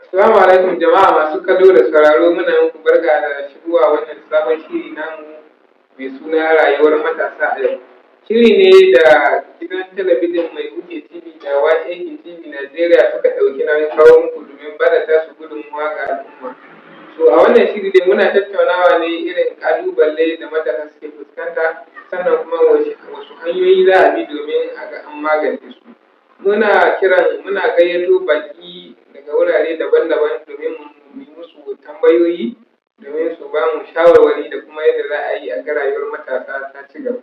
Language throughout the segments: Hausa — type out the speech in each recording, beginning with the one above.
Assalamu alaikum jama'a masu kallo da sauraro, muna muku barka da shigowa wannan sabon shiri namu mai suna rayuwar matasa a yau. Shiri ne da gidan talabijin mai kuke TV da YAK TV Najeriya suka ɗauki nauyin kawo muku domin bada tasu gudunmuwa ga al'umma. So a wannan shiri dai muna tattaunawa ne irin ƙalubale da matasa suke fuskanta, sannan kuma wasu hanyoyi za a bi domin a ga an magance su. Muna gayyato baƙi daga wurare daban-daban domin mu yi musu tambayoyi domin su ba mu shawarwari da kuma yadda za a yi a ga rayuwar matasa ta ci gaba.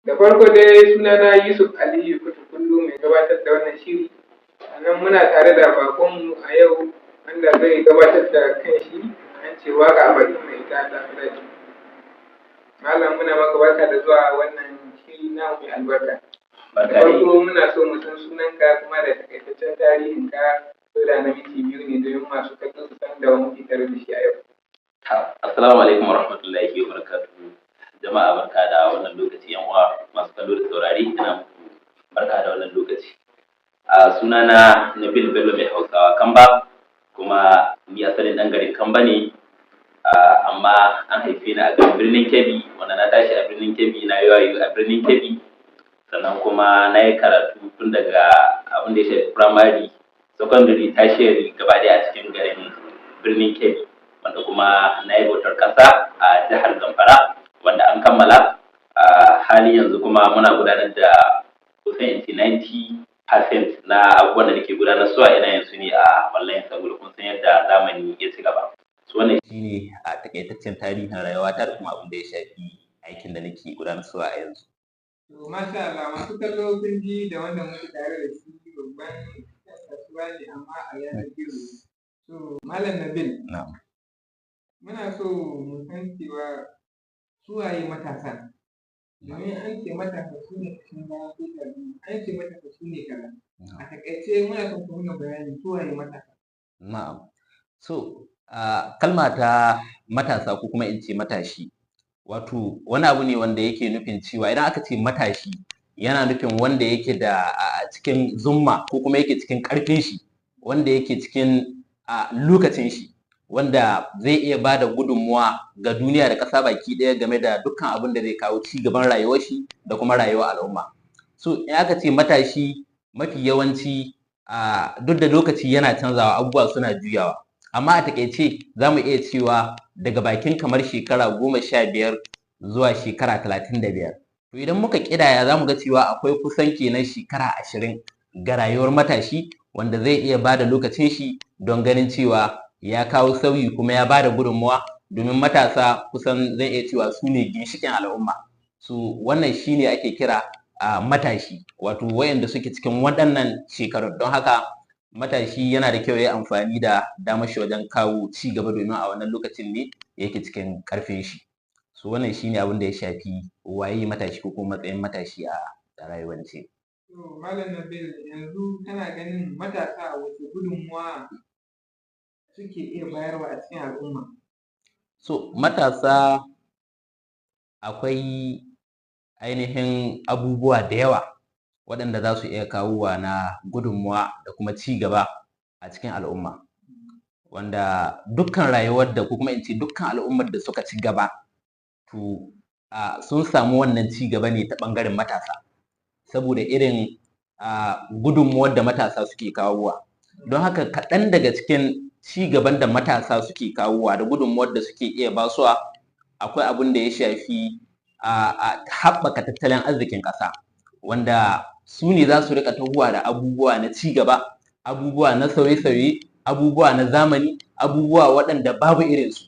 Da farko dai sunana Yusuf Aliyu Kutukullu mai gabatar da wannan shiri, sannan muna tare da baƙonmu a yau wanda zai gabatar da kanshi, an ce waƙa a bakin mai ita ta fi daɗi. Malam muna maka barka da zuwa wannan shiri namu mai albarka. Da farko muna so mu san sunanka kuma da takaitaccen tarihinka, ko da na minti biyu ne domin masu kallo su san da wa muke tare da shi a yau. Assalamu alaikum warahmatullahi wabarakatuh. Jama'a barka da wannan lokaci, yan uwa masu kallo da saurari, ina muku barka da wannan lokaci. Sunana Nabil Bello mai Hausawa Kamba, kuma ni asalin ɗan garin Kamba ne, amma an haife ni a garin birnin Kebbi, wanda na tashi a birnin Kebbi, na yi wayo a birnin Kebbi, sannan kuma na yi karatu tun daga abin da ya shafi primary, secondary, tertiary gaba ɗaya a cikin garin birnin Kebbi, wanda kuma na yi bautar ƙasa a jihar Zamfara, wanda an kammala. Halin yanzu kuma muna gudanar da kusan 90% na abubuwan da nake gudanar su a ina yanzu ne a online, saboda kun san yadda zamani ya ci gaba. Su wannan shine a takaitaccen tarihin rayuwata da kuma abin da ya shafi aikin da nake gudanar su a yanzu. To masha Allah, masu kallo kun ji da wanda muke tare da shi babban kasuwa ne amma a yanar gizo. To Malam Nabil, muna so mu san cewa su waye matasa? Domin an ce matasa su ne kashin bayan mutane, an ce matasa su ne kaza. A taƙaice muna son ku muna bayani su waye matasa? Na'am. So, kalma ta matasa ko kuma in ce matashi, wato wani abu ne wanda yake nufin cewa idan aka ce matashi yana nufin wanda yake da cikin zumma ko kuma yake cikin ƙarfin shi, wanda yake cikin lokacin shi, wanda zai iya ba da gudunmuwa ga duniya da ƙasa baki ɗaya game da dukkan abin da zai kawo ci gaban rayuwar shi da kuma rayuwar al'umma. So in aka ce matashi, mafi yawanci duk da lokaci yana canzawa, abubuwa suna juyawa, amma a taƙaice za mu iya cewa daga bakin kamar shekara 15 zuwa shekara 35. To idan muka ƙidaya za mu ga cewa akwai kusan kenan shekara 20 ga rayuwar matashi, wanda zai iya ba da lokacin shi don ganin cewa ya kawo sauyi kuma ya ba da gudunmawa, domin matasa kusan zai iya cewa su ne ginshiƙin al'umma. So wannan shi ne ake kira matashi, wato wayanda suke cikin waɗannan shekarun. Don haka matashi yana da kyau ya yi amfani da damar shi wajen kawo ci gaba, domin a wannan lokacin ne yake cikin ƙarfin shi. So wannan shi ne abin da ya shafi waye matashi ko kuma matsayin matashi a rayuwance. To Malam Nabil, yanzu kana ganin matasa wace gudunmuwa suke iya bayarwa a cikin al'umma? So matasa akwai ainihin abubuwa da yawa waɗanda za su iya kawowa na gudunmuwa da kuma ci gaba a cikin al'umma, wanda dukkan rayuwar da ko kuma in ce dukkan al'ummar da suka ci gaba, to sun samu wannan ci gaba ne ta ɓangaren matasa, saboda irin gudunmuwar da matasa suke kawowa. Don haka kaɗan daga cikin ci gaban da matasa suke kawowa da gudunmuwar da suke iya basuwa, akwai abin da ya shafi haɓaka tattalin arzikin ƙasa, wanda su ne za su riƙa tahowa da abubuwa na ci gaba, abubuwa na sauye-sauye, abubuwa na zamani, abubuwa waɗanda babu irinsu.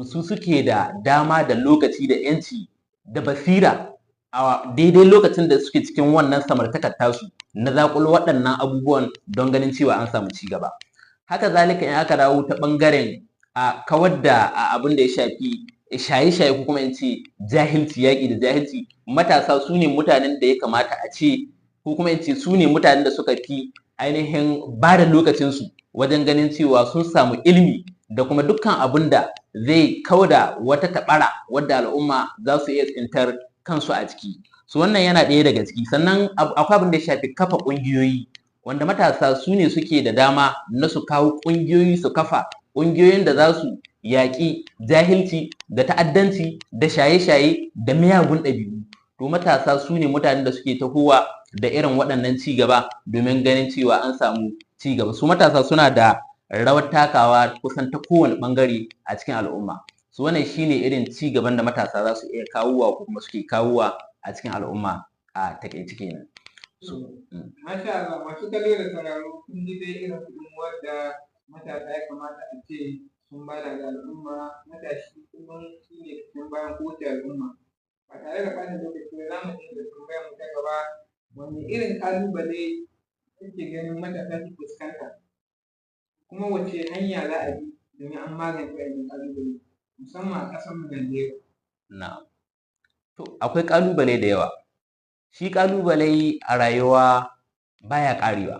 Su suke da dama da lokaci da 'yanci da basira a daidai lokacin da suke cikin wannan samartakar tasu na zaƙulo waɗannan abubuwan don ganin cewa an samu ci gaba. Haka zalika in aka dawo ta ɓangaren kawar da abin da ya shafi shaye-shaye ko kuma in ce jahilci, yaƙi da jahilci, matasa su ne mutanen da ya kamata a ce, ko kuma in ce su ne mutanen da suka fi ainihin ba da lokacinsu wajen ganin cewa sun samu ilimi da kuma dukkan abin da zai kauda wata taɓara wadda al'umma za su iya tsintar kansu a ciki. So wannan yana ɗaya daga ciki. Sannan akwai abin da ya shafi kafa ƙungiyoyi wanda matasa su ne suke da dama na su kawo ƙungiyoyi, su kafa ƙungiyoyin da za su yaƙi jahilci da ta'addanci da shaye-shaye da miyagun ɗabi'u. To matasa su ne mutanen da suke tahowa da irin waɗannan ci gaba domin ganin cewa an samu ci gaba. Su matasa suna da rawar takawa kusan ta kowane ɓangare a cikin al'umma. Su wannan shine irin ci gaban da matasa za su iya kawowa ko kuma suke kawowa a cikin al'umma a taƙaice kenan. Masha Allah, masu kallo da sauraro kun ji dai irin gudunmuwar da matasa ya kamata a ce sun bada ga al'umma. Matashi kullum shi ne kashin bayan kowace al'umma. Ba tare da ɓata lokaci ba, za mu je da tambayar mu ta gaba. Wanne irin ƙalubale kuke ganin matasa su fuskanta? Kuma wace hanya za a bi domin an magance waɗannan ƙalubale, musamman a ƙasar mu Najeriya? Na'am. To akwai ƙalubale da yawa. Shi ƙalubale a rayuwa baya ƙarewa,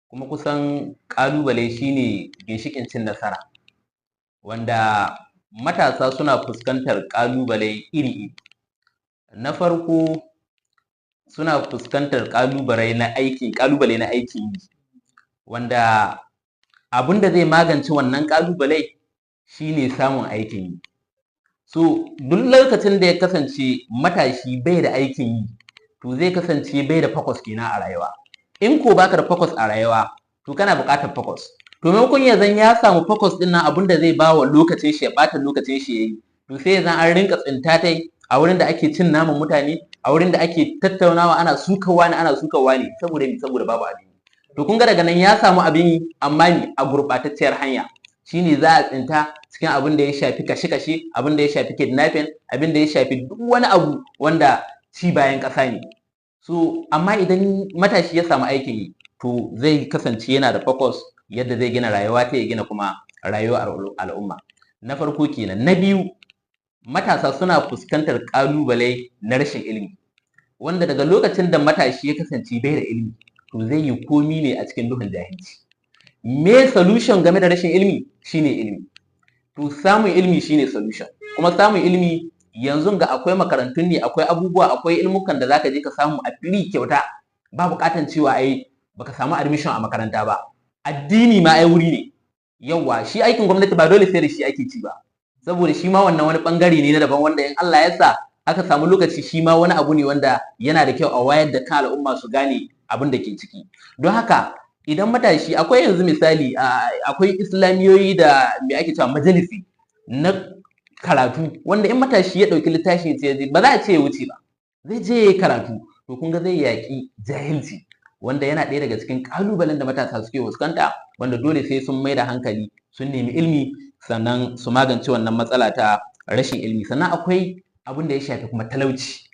kuma kusan ƙalubale shine ginshiƙin cin nasara, wanda matasa suna fuskantar ƙalubale iri-iri. Na farko suna fuskantar ƙalubale na aikin yi, wanda abin da zai magance wannan ƙalubale shine samun aikin yi. So duk lokacin da ya kasance matashi bai da aikin yi, to zai kasance bai da focus kenan a rayuwa. In ko baka da focus a rayuwa, to kana buƙatar focus. To maimakon ya zan ya samu focus ɗin nan, abin da zai ba wa lokacin shi ya ɓata lokacin shi yayi, to sai ya zan an rinka tsinta tai a wurin da ake cin naman mutane, a wurin da ake tattaunawa ana sukawa ne saboda babu abin. To kun ga daga nan ya samu abin yi, amma ni a gurɓatacciyar hanya. Shine za a tsinta cikin abin da ya shafi kashe-kashe, abin da ya shafi kidnapping, abin da ya shafi duk wani abu wanda ci bayan ƙasa ne. So amma idan matashi ya samu aikin yi, to zai kasance yana da focus yadda zai gina rayuwa ta, ya gina kuma rayuwar al'umma. Na farko kenan. Na biyu, matasa suna fuskantar ƙalubale na rashin ilimi, wanda daga lokacin da matashi ya kasance bai da ilimi, to zai yi komi ne a cikin duhun jahilci. Me solution game da rashin ilimi? Shine ilimi. To samun ilimi shine solution. Kuma samun ilimi yanzu ga akwai makarantun ne, akwai abubuwa, akwai ilmukan da zaka je ka samu a free kyauta, ba buƙatan cewa ai baka samu admission a makaranta ba. Addini ma ai wuri ne. Yawwa, shi aikin gwamnati ba dole sai da shi ake ci ba, saboda shi ma wannan wani ɓangare ne na daban, wanda in Allah ya sa aka samu lokaci, shi ma wani abu ne wanda yana da kyau a wayar da kan al'umma su gane abin da ke ciki. Don haka idan matashi, akwai yanzu misali akwai islamiyoyi da me ake cewa majalisi na karatu, wanda in matashi ya ɗauki littafi ce ba za a ce ya wuce ba, zai je ya yi karatu. To kun ga zai yaƙi jahilci, wanda yana ɗaya daga cikin ƙalubalen da matasa suke fuskanta, wanda dole sai sun mai da hankali sun nemi ilimi sannan su magance wannan matsala ta rashin ilimi. Sannan akwai abin da ya shafi kuma talauci,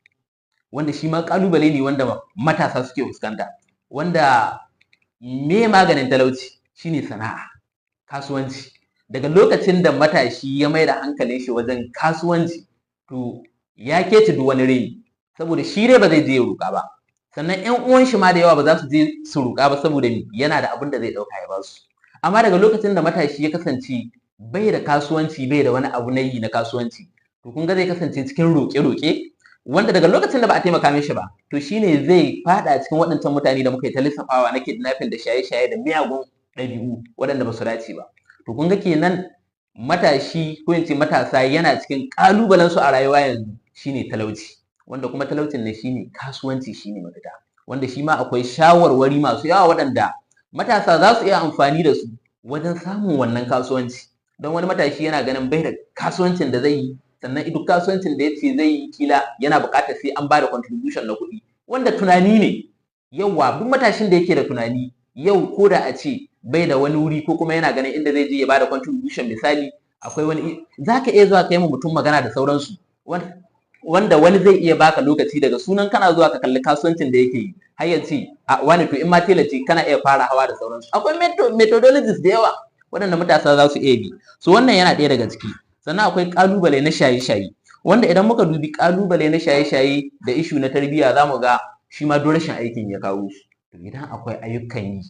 wanda shi ma ƙalubale ne wanda matasa suke fuskanta, wanda me maganin talauci? Shine sana'a, kasuwanci. Daga lokacin da matashi ya mai da hankalin shi wajen kasuwanci, to ya kece duk wani reni, saboda shi dai ba zai je ya roƙa ba, sannan ƴan uwan shi ma da yawa ba za su je su roƙa ba, saboda yana da abin da zai ɗauka ya ba su. Amma daga lokacin da matashi ya kasance bai da kasuwanci, bai da wani abu na yi na kasuwanci, to kun ga zai kasance cikin roƙe-roƙe, wanda daga lokacin da ba a taimaka mishi ba, to shine zai faɗa cikin waɗancan mutane da muka yi ta lissafawa na kidnapping da shaye-shaye da miyagun ɗabi'u waɗanda ba su dace ba. To kun ga kenan matashi, ko in ce matasa, yana cikin ƙalubalen su a rayuwa yanzu shine talauci, wanda kuma talaucin nan shine kasuwanci, shine mafita, wanda shi ma akwai shawarwari masu yawa waɗanda matasa za su iya amfani da su wajen samun wannan kasuwanci. Don wani matashi yana ganin bai da kasuwancin da zai yi, sannan duk kasuwancin da ya ce zai yi kila yana buƙatar sai an ba da contribution na kuɗi, wanda tunani ne. Yauwa, duk matashin da yake da tunani yau, ko da a ce bai da wani wuri, ko kuma yana ganin inda zai je ya ba da contribution, misali akwai wani, za ka iya zuwa ka yi ma mutum magana da sauransu, wanda wani zai iya baka lokaci daga sunan kana zuwa ka kalli kasuwancin da yake yi, har ya ce a wani to in ma tela ce kana iya fara hawa da sauransu. Akwai methodologies da yawa waɗanda matasa za su iya bi. So wannan yana ɗaya daga ciki. Sannan akwai ƙalubale na shaye-shaye, wanda idan muka dubi ƙalubale na shaye-shaye da ishu na tarbiyya, za mu ga shi ma duk rashin aikin ya kawo shi. To idan akwai ayyukan yi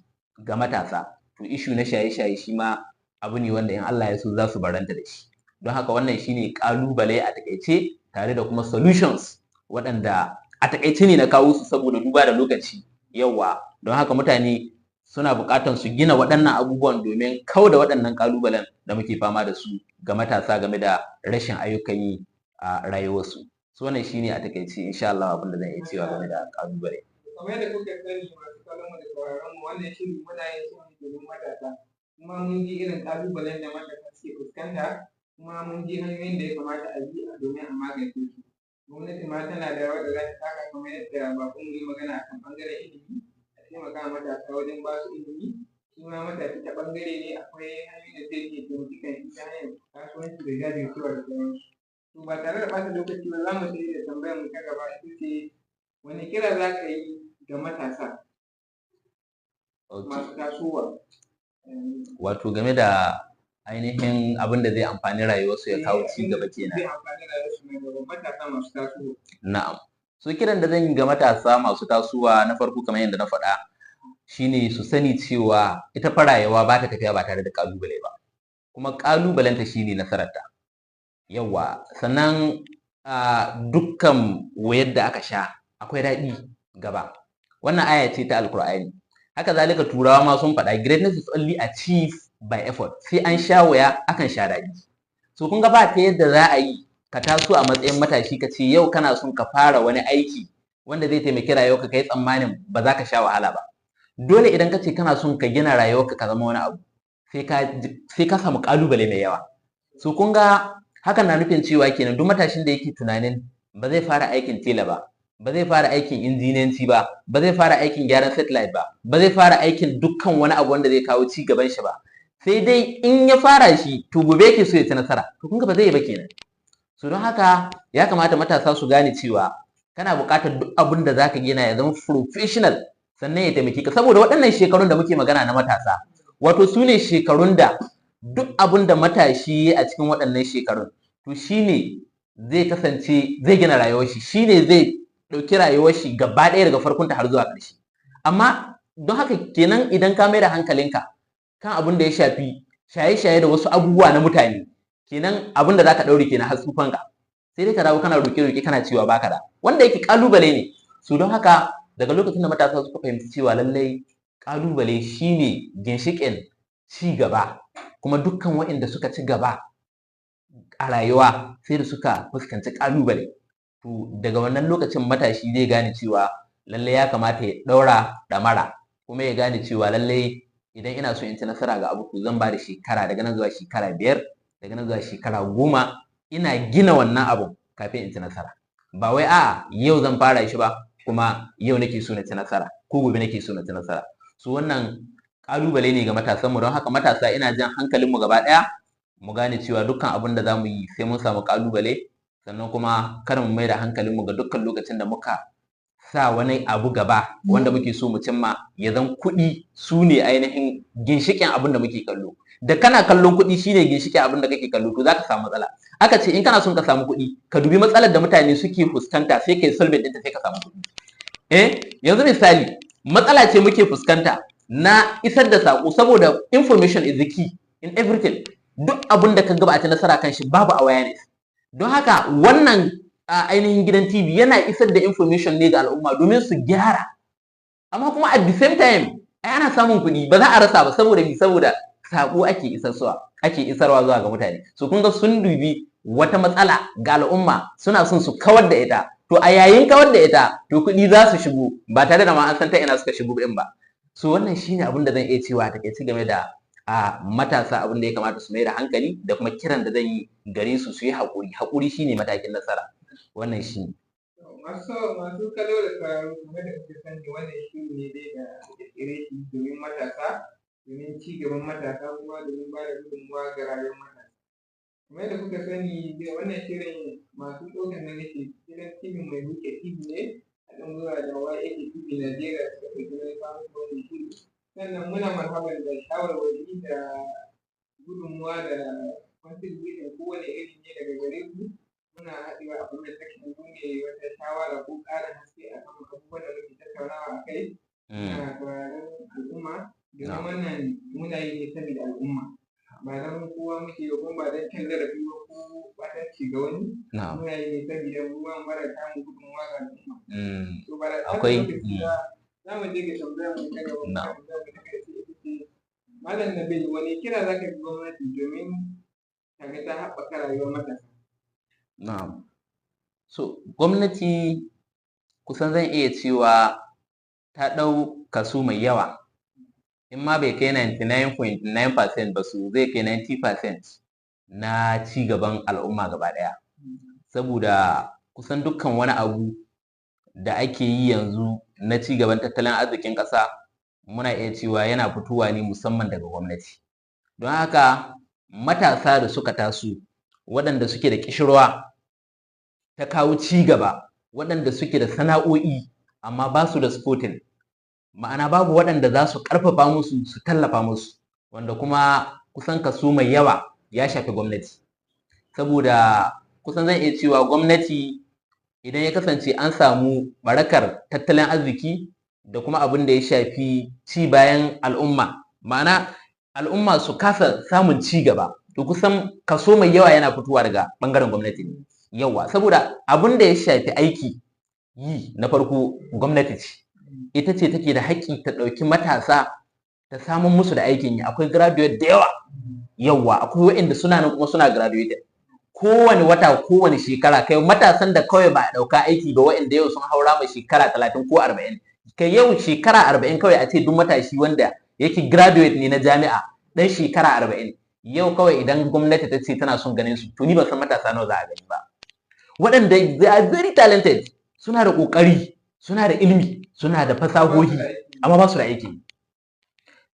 ga matasa, to ishu na shaye-shaye shi ma abu ne wanda in Allah ya so za su baranta da shi. Don haka wannan shine ƙalubale a taƙaice, tare da kuma solutions waɗanda a taƙaice ne na kawo su saboda duba da lokaci. Yauwa, don haka mutane suna buƙatar su gina waɗannan abubuwan domin kauda waɗannan ƙalubalen da muke fama da su ga matasa game da rashin ayyukan yi a rayuwarsu. So wannan shine a takaice insha Allah abin da zan iya cewa game da ƙalubale. Kamar yadda kuka sani masu kallon mu da sauraron mu, wannan shiri muna yin shi ne domin matasa, kuma mun ji irin ƙalubalen da matasa suke fuskanta, kuma mun ji hanyoyin da ya kamata a bi domin a magance su. Gwamnati ma tana da rawar da za ta taka, kamar yadda babanmu ya yi magana akan ɓangaren ilimi, a taimaka wa matasa wajen ba su ilimi. Shi ma matashi ta ɓangare ne akwai hanyoyin da zai iya taimaki kanshi ta hanyar kasuwanci da jajircewa da sauransu. To ba tare da ɓata lokaci ba, za mu tafi da tambayar mu ta gaba, ita ce wani kira za ka yi ga matasa masu tasowa? Wato game da ainihin abin da zai amfani rayuwarsu ya kawo ci gaba kenan. Zai amfani rayuwarsu ne ga matasa masu tasowa. Na'am. So kiran da zan yi ga matasa masu tasowa na farko kamar yadda na faɗa shine su sani cewa ita fa rayuwa ba ta tafiya ba tare da ƙalubale ba, kuma ƙalubalenta shine nasararta. Yawwa, sannan dukkan wayar da aka sha akwai daɗi gaba. Wannan aya ce ta Alkur'ani. Haka zalika Turawa ma sun faɗa greatness is only achieved by effort. Sai an sha waya akan sha daɗi. So kun ga ba ta yadda za a yi ka taso a matsayin matashi ka ce yau kana son ka fara wani aiki wanda zai taimaki rayuwarka, kai tsammanin ba za ka sha wahala ba. Dole idan ka ce kana son ka gina rayuwarka ka zama wani abu, sai ka samu ƙalubale mai yawa. So kun ga hakan na nufin cewa kenan duk matashin da yake tunanin ba zai fara aikin tela ba, ba zai fara aikin injiniyanci ba, ba zai fara aikin gyaran satellite ba, ba zai fara aikin dukkan wani abu wanda zai kawo ci gaban shi ba, sai dai in ya fara shi to gobe yake so ya ci nasara, to kun ga ba zai yi ba kenan. So don haka ya kamata matasa su gane cewa kana buƙatar duk abin da zaka gina ya zama professional, sannan ya taimake ka, saboda waɗannan shekarun da muke magana na matasa, wato su ne shekarun da duk abin da matashi a cikin waɗannan shekarun to shine zai kasance zai gina rayuwar shi, shine zai ɗauki rayuwar shi gaba ɗaya daga farkonta har zuwa ƙarshe. Amma don haka kenan idan ka mai da hankalinka kan abin da ya shafi shaye-shaye da wasu abubuwa na mutane, kenan abin da zaka ɗaure kenan har tsufanka, sai dai ka dawo kana roƙe-roƙe kana cewa baka da, wanda yake ƙalubale ne. So don haka daga lokacin da matasa suka fahimci cewa lallai ƙalubale shine ginshiƙin ci gaba, kuma dukkan waɗanda suka ci gaba a rayuwa sai da suka fuskanci ƙalubale, to daga wannan lokacin matashi zai gane cewa lallai ya kamata ya ɗaura ɗamara, kuma ya gane cewa lallai idan ina so in ci nasara ga abu to zan ba da shekara daga nan zuwa shekara 5, daga nan zuwa shekara 10 ina gina wannan abun kafin in ci nasara. Ba wai a'a yau zan fara shi ba kuma yau nake so na ci nasara ko gobe nake so na ci nasara. So wannan ƙalubale ne ga matasanmu, don haka matasa ina jan hankalinmu gaba ɗaya mu gane cewa dukkan abin da za mu yi sai mun samu ƙalubale, sannan kuma kada mu mai da hankalinmu ga dukkan lokacin da muka sa wani abu gaba wanda muke so mu cimma ya zan kuɗi su ne ainihin ginshiƙin abin da muke kallo. Da kana kallon kuɗi shine ginshiƙin abin da kake kallo to za ka samu matsala. Aka ce in kana son ka samu kuɗi ka dubi matsalar da mutane suke fuskanta sai kai solve ɗinta sai ka samu kuɗi. Yanzu misali matsala ce muke fuskanta na isar da saƙo, saboda information is the key in everything. Duk abin da ka gaba a ci nasara kan shi babu awareness. Don haka wannan ainihin gidan TV yana isar da information ne ga al'umma domin su gyara, amma kuma at the same time ai ana samun kuɗi ba za a rasa ba, saboda mi, saboda saƙo ake isarwa zuwa ga mutane. So kun ga sun dubi wata matsala ga al'umma suna son su kawar da ita, to a yayin kawar da ita to kuɗi za su shigo ba tare da ma an san ta ina suka shigo ɗin ba. So wannan shine abin da zan iya cewa takaice game da matasa, abin da ya kamata su mai da hankali, da kuma kiran da zan yi gare su su yi haƙuri. Haƙuri shine matakin nasara. Wannan shi ne. Masu kallo da sauraro, kamar da kuke sani wannan shiri ne dai da ƙirƙire shi domin matasa, domin ci gaban matasa, kuma domin ba da gudunmawa ga rayuwar matasa. Kamar da kuka sani dai wannan shirin masu ɗaukar nauyi ke gidan TV mai buɗe TV ne, haɗin gwiwa da YAK TV Najeriya suka ɗauki nauyin kawo muku wannan shiri. Sannan muna marhaban da shawarwari da gudunmawa da contribution kowane iri ne daga gare ku. Muna haɗewa a comment section mu ne wata shawara ko ƙarin haske a kan abubuwan da muke tattaunawa a kai. Muna sauraron al'umma, domin wannan muna yi ne saboda al'umma, ba don kowa muke yi, kuma ba don cin zarafi ba ko ɓatanci ga wani. Muna yi ne saboda mu ma mara tamu gudunmawa ga al'umma. So ba da akwai za mu je ga tambayar mu ta gaba. Malam Nabil, wani kira za ka yi gwamnati domin ta ga ta haɓaka rayuwar matasa? Na'am. So gwamnati kusan zan iya cewa ta ɗau kaso mai yawa, in ma bai kai 99.9% ba su zai kai 90% na ci gaban al'umma gaba ɗaya. Saboda kusan dukkan wani abu da ake yi yanzu na ci gaban tattalin arzikin ƙasa muna iya cewa yana fitowa ne musamman daga gwamnati. Don haka matasa da suka taso waɗanda suke da ƙishirwa ta kawo ci gaba, waɗanda suke da sana'o'i amma ba su da supporting, ma'ana babu waɗanda za su ƙarfafa musu su tallafa musu, wanda kuma kusan kaso mai yawa ya shafi gwamnati. Saboda kusan zan iya cewa gwamnati idan ya kasance an samu barakar tattalin arziki da kuma abin da ya shafi ci bayan al'umma, ma'ana al'umma su kasa samun ci gaba, to kusan kaso mai yawa yana fitowa daga ɓangaren gwamnati ne. Yawa, saboda abin da ya shafi aiki yi na farko gwamnati ce, ita ce take da haƙƙi ta ɗauki matasa ta samun musu da aikin yi. Akwai graduate da yawa, yawa akwai waɗanda suna nan kuma suna graduated kowane wata kowane shekara, kai matasan da kawai ba a ɗauka aiki ba waɗanda yau sun haura mai shekara 30 ko 40, kai yau shekara 40 kawai a ce duk matashi wanda yake graduate ne na jami'a ɗan shekara 40 yau kawai idan gwamnati ta ce tana son ganin su, to ni ban san matasa nawa za a gani ba, waɗanda they are very talented, suna da ƙoƙari, suna da ilimi, suna da fasahohi, amma ba su da aiki.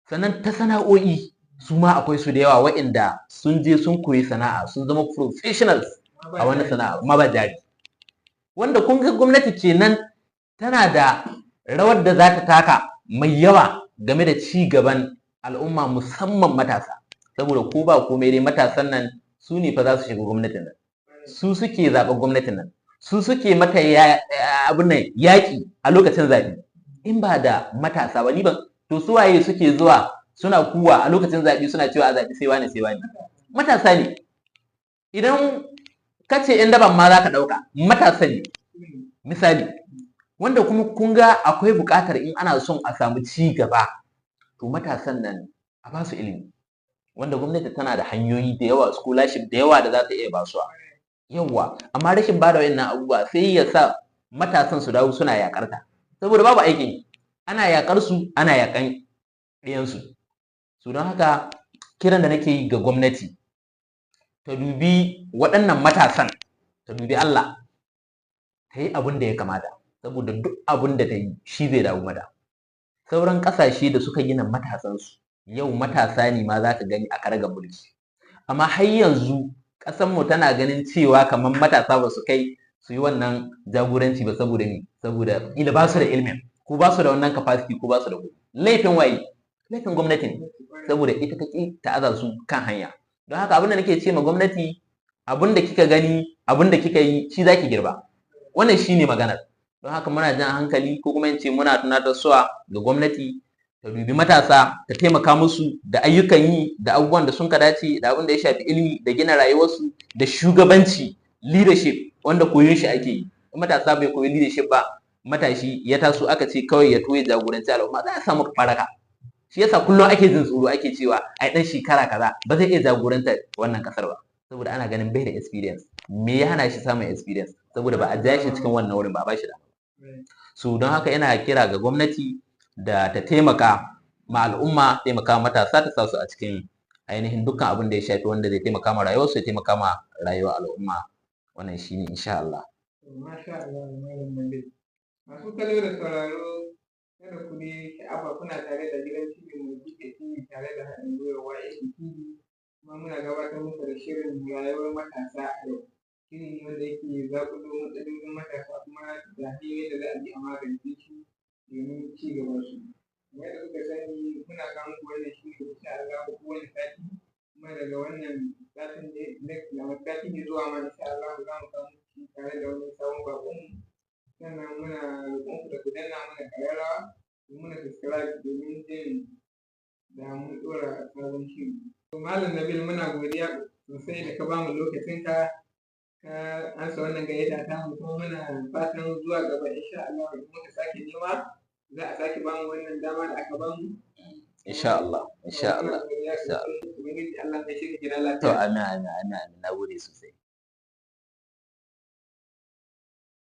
Sannan ta sana'o'i su ma akwai su da yawa waɗanda sun je sun koyi sana'a, sun zama professionals a wani sana'a, ma ba jari. Wanda kun ga gwamnati kenan tana da rawar da za ta taka mai yawa game da ci gaban al'umma musamman matasa. Saboda ko ba komai dai matasan nan su ne fa za su shiga gwamnatin nan, su suke zaɓen gwamnatin nan, su suke mata abin nan yaƙi a lokacin zaɓe. In ba da matasa ba ni ban, to su waye suke zuwa suna kuwa a lokacin zaɓe suna cewa a zaɓi sai wani sai wani? Matasa ne. Idan ka ce ‘yan daban ma za ka ɗauka, matasa ne misali, wanda kuma kun ga akwai buƙatar in ana son a samu ci gaba, to matasan nan a ba su ilimi, wanda gwamnati tana da hanyoyi da yawa, scholarship da yawa da za ta iya ba su. Yawwa, amma rashin ba da wayannan abubuwa sai ya sa matasan su dawo suna yaƙar ta, saboda babu aikin yi, ana yaƙar su, ana yaƙan ɗiyansu. So don haka kiran da nake yi ga gwamnati ta dubi waɗannan matasan, ta dubi Allah, ta yi abin da ya kamata, saboda duk abin da ta yi shi zai dawo mata. Sauran ƙasashe da suka gina matasansu yau matasa ne ma za ka gani a karagar mulki, amma har yanzu ƙasanmu tana ganin cewa kamar matasa ba su kai su yi wannan jagoranci ba, saboda me? Saboda ila ba su da ilimin, ko ba su da wannan capacity, ko ba su da kuɗi. Laifin waye? Laifin gwamnati ne, saboda ita take ta aza su kan hanya. Don haka abin da nake ce ma gwamnati, abin da kika gani, abin da kika yi shi za ki girba. Wannan shi ne maganar. Don haka muna jan hankali ko kuma in ce muna tunatarwa ga gwamnati ta dubi matasa, ta taimaka musu da ayyukan yi, da abubuwan da sun ka dace, da abin da ya shafi ilimi, da gina rayuwarsu, da shugabanci, leadership, wanda koyon shi ake yi. Matasa bai koyi leadership ba, matashi ya taso aka ce kawai ya toye jagoranci al'umma, za a samu baraka. Shi yasa kullum ake jin tsoro, ake cewa ai dan shekara kaza ba zai iya jagorantar wannan kasar ba, saboda ana ganin bai da experience. Me ya hana shi samun experience? Saboda ba a ja shi cikin wannan wurin, ba a ba shi da. So don haka ina kira ga gwamnati da ta taimaka ma al'umma, taimaka matasa, ta sa su a cikin ainihin dukkan abin da ya shafi wanda zai taimaka ma rayuwarsu, ya taimaka ma rayuwar al'umma. Wannan shi ne insha Allah. Masha Allah, Malam Nabil. Masu kallo da sauraro, kada ku ne sha'afa, kuna tare da gidan TV mai buɗe TV tare da haɗin gwiwar YAB TV, kuma muna gabatar muku da shirin rayuwar matasa a yau. Shiri ne wanda yake zaƙulo matsalolin matasa kuma da hanyoyin da za a bi a magance shi domin ci gaban su. Kamar yadda kuka sani muna kawo muku wannan shiri insha Allah kowane sati, kuma daga wannan satin sati ne zuwa ma insha Allah za mu kawo muku tare da wani sabon baƙon. Sannan muna roƙon ku da ku danna mana ƙararrawa, ku muna subscribe domin jin da mun ɗora sabon shiri. Malam Nabil, muna godiya sosai da ka bamu lokacinka, ka ansa wannan gayyata ta mu, kuma muna fatan zuwa gaba insha Allah idan muka sake nema za a sake bamu wannan dama da aka bamu. Insha Allah. insha Allah. Ubangiji Allah ya shirya gida To lafiya. amin, amin, amin, amin. Na gode sosai.